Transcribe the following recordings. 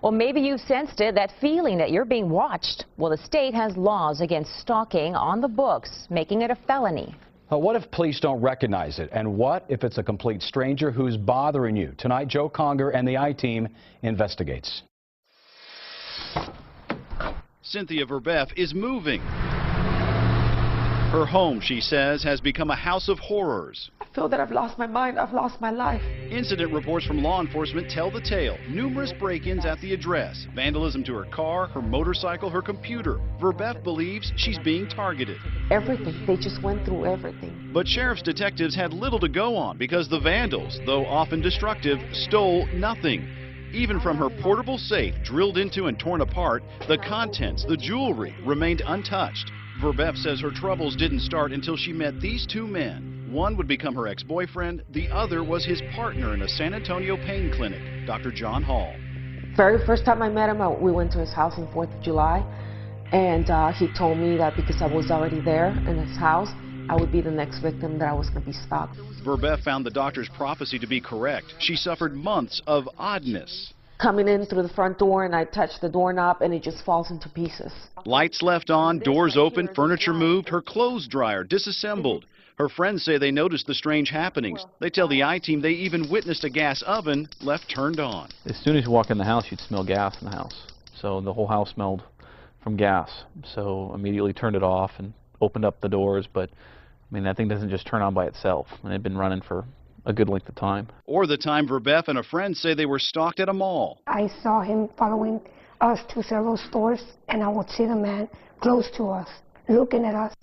Well, maybe you've sensed it, that feeling that you're being watched. Well, the state has laws against stalking on the books, making it a felony. What if police don't recognize it? And what if it's a complete stranger who's bothering you? Tonight, Joe Conger and the I-Team investigates. Cynthia is moving. Her home, she says, has become a house of horrors. I feel that I've lost my mind. I've lost my life. Incident reports from law enforcement tell the tale. Numerous break-ins at the address. Vandalism to her car, her motorcycle, her computer. Verbeth believes she's being targeted. Everything. They just went through everything. But sheriff's detectives had little to go on because the vandals, though often destructive, stole nothing. Even from her portable safe, drilled into and torn apart, the contents, the jewelry, remained untouched. Verbeth says her troubles didn't start until she met these two men. One would become her ex-boyfriend, the other was his partner in a San Antonio pain clinic, Dr. John Hall. Very first time I met him, we went to his house on 4th of July, and he told me that because I was already there in his house, I would be the next victim, that I was going to be stalked. Verbeth found the doctor's prophecy to be correct. She suffered months of oddness. Coming in through the front door, and I touch the doorknob, and it just falls into pieces. Lights left on, doors open, furniture moved, her clothes dryer disassembled. Her friends say they noticed the strange happenings. They tell the I-Team they even witnessed a gas oven left turned on. As soon as you walk in the house, you'd smell gas in the house. So the whole house smelled from gas. So immediately turned it off and opened up the doors. But I mean, that thing doesn't just turn on by itself. And it had been running for a good length of time. Or the time Verbeth and a friend say they were stalked at a mall. I saw him following us to several stores, and I would see the man close to us, looking at us.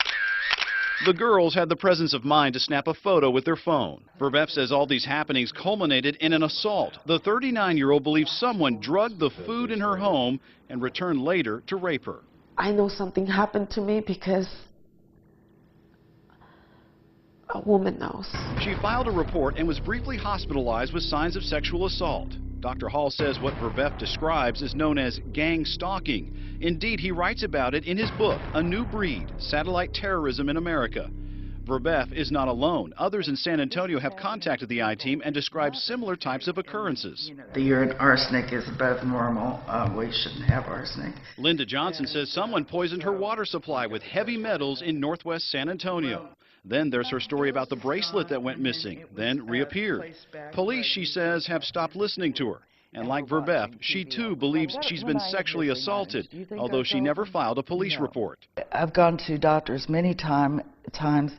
The girls had the presence of mind to snap a photo with their phone. Verbeth says all these happenings culminated in an assault. The 39-year-old believes someone drugged the food in her home and returned later to rape her. I know something happened to me because a woman knows. She filed a report and was briefly hospitalized with signs of sexual assault. Dr. Hall says what Verbeth describes is known as gang stalking. Indeed, he writes about it in his book, A New Breed, Satellite Terrorism in America. Verbeth is not alone. Others in San Antonio have contacted the I-Team and described similar types of occurrences. The urine arsenic is above normal. We shouldn't have arsenic. Linda Johnson says someone poisoned her water supply with heavy metals in northwest San Antonio. Then there's her story about the bracelet that went missing, then reappeared. Police, she says, have stopped listening to her. And like Verbeth, she too believes she's been sexually assaulted, although she never filed a police report. I've gone to doctors many times,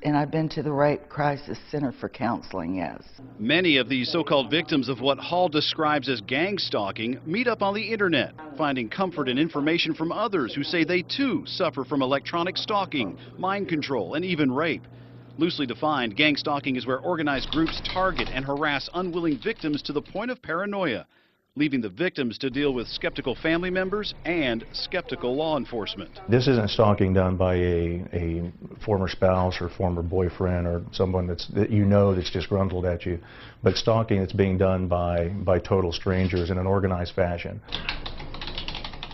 and I've been to the Rape Crisis Center for counseling, yes. Many of these so-called victims of what Hall describes as gang stalking meet up on the internet, finding comfort and information from others who say they too suffer from electronic stalking, mind control, and even rape. Loosely defined, gang stalking is where organized groups target and harass unwilling victims to the point of paranoia, leaving the victims to deal with skeptical family members and skeptical law enforcement. This isn't stalking done by a former spouse or former boyfriend or someone that you know that's disgruntled at you, but stalking that's being done by total strangers in an organized fashion.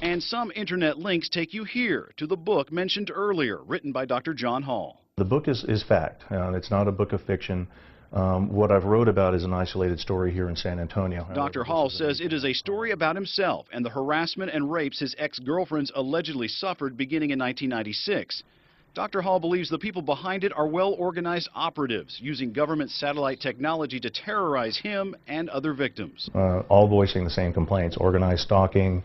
And some internet links take you here to the book mentioned earlier, written by Dr. John Hall. The book is fact. It's not a book of fiction. What I've wrote about is an isolated story here in San Antonio. Dr. Hall says it is a story about himself and the harassment and rapes his ex-girlfriends allegedly suffered beginning in 1996. Dr. Hall believes the people behind it are well-organized operatives using government satellite technology to terrorize him and other victims. All voicing the same complaints: organized stalking,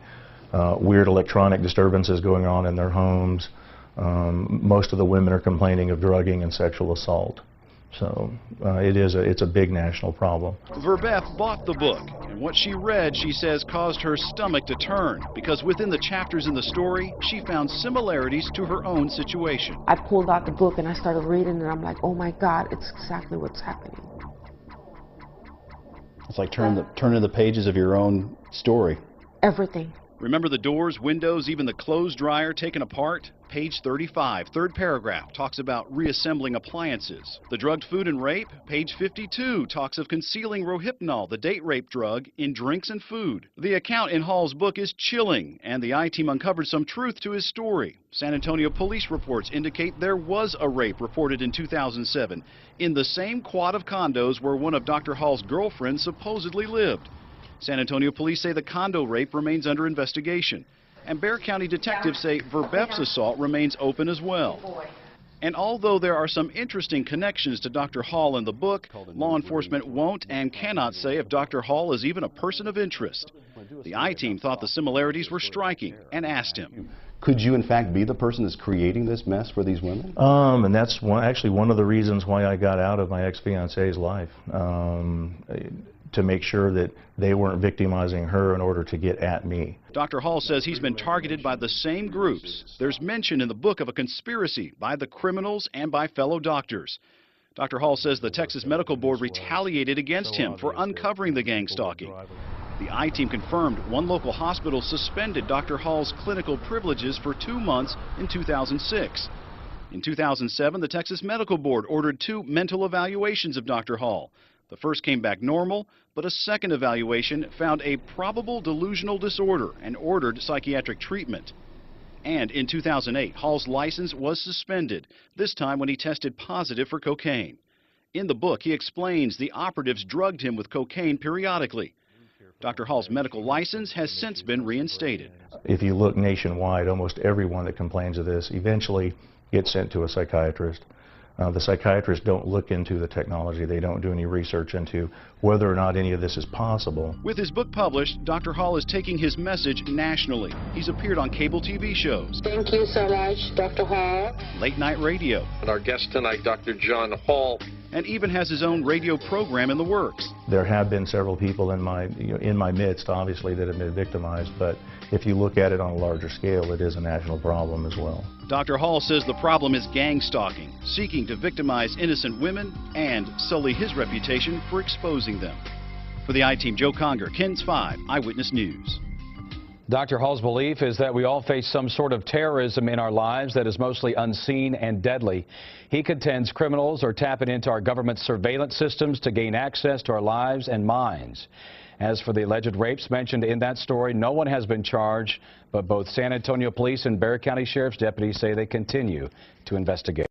weird electronic disturbances going on in their homes. Most of the women are complaining of drugging and sexual assault. So it's a big national problem. Verbeth bought the book, and what she read, she says, caused her stomach to turn, because within the chapters in the story, she found similarities to her own situation. I pulled out the book and I started reading, and I'm like, oh my God, it's exactly what's happening. It's like turning the pages of your own story. Everything. Remember the doors, windows, even the clothes dryer taken apart? Page 35, third paragraph, talks about reassembling appliances. The drugged food and rape? Page 52 talks of concealing Rohypnol, the date rape drug, in drinks and food. The account in Hall's book is chilling, and the I-Team uncovered some truth to his story. San Antonio police reports indicate there was a rape reported in 2007 in the same quad of condos where one of Dr. Hall's girlfriends supposedly lived. San Antonio police say the condo rape remains under investigation. And Bexar County detectives say Verbeff's assault remains open as well. And although there are some interesting connections to Dr. Hall in the book, law enforcement won't and cannot say if Dr. Hall is even a person of interest. The I-team thought the similarities were striking and asked him. Could you in fact be the person that's creating this mess for these women? And that's actually one of the reasons why I got out of my ex-fiance's life, to make sure that they weren't victimizing her in order to get at me. Dr. Hall says he's been targeted by the same groups. There's mention in the book of a conspiracy by the criminals and by fellow doctors. Dr. Hall says the Texas Medical Board retaliated against him for uncovering the gang stalking. The I-team confirmed one local hospital suspended Dr. Hall's clinical privileges for 2 months in 2006. In 2007, the Texas Medical Board ordered 2 mental evaluations of Dr. Hall. The first came back normal, but a second evaluation found a probable delusional disorder and ordered psychiatric treatment. And in 2008, Hall's license was suspended, this time when he tested positive for cocaine. In the book, he explains the operatives drugged him with cocaine periodically. Dr. Hall's medical license has since been reinstated. If you look nationwide, almost everyone that complains of this eventually gets sent to a psychiatrist. The psychiatrists don't look into the technology. They don't do any research into whether or not any of this is possible. With his book published, Dr. Hall is taking his message nationally. He's appeared on cable TV shows. Thank you so much, Dr. Hall. Late night radio. And our guest tonight, Dr. John Hall. And even has his own radio program in the works. There have been several people in my midst, obviously, that have been victimized, but if you look at it on a larger scale, it is a national problem as well. Dr. Hall says the problem is gang stalking, seeking to victimize innocent women and sully his reputation for exposing them. For the I-team, Joe Conger, KENS 5 Eyewitness News. Dr. Hall's belief is that we all face some sort of terrorism in our lives that is mostly unseen and deadly. He contends criminals are tapping into our government surveillance systems to gain access to our lives and minds. As for the alleged rapes mentioned in that story, no one has been charged, but both San Antonio Police and Bexar County Sheriff's deputies say they continue to investigate.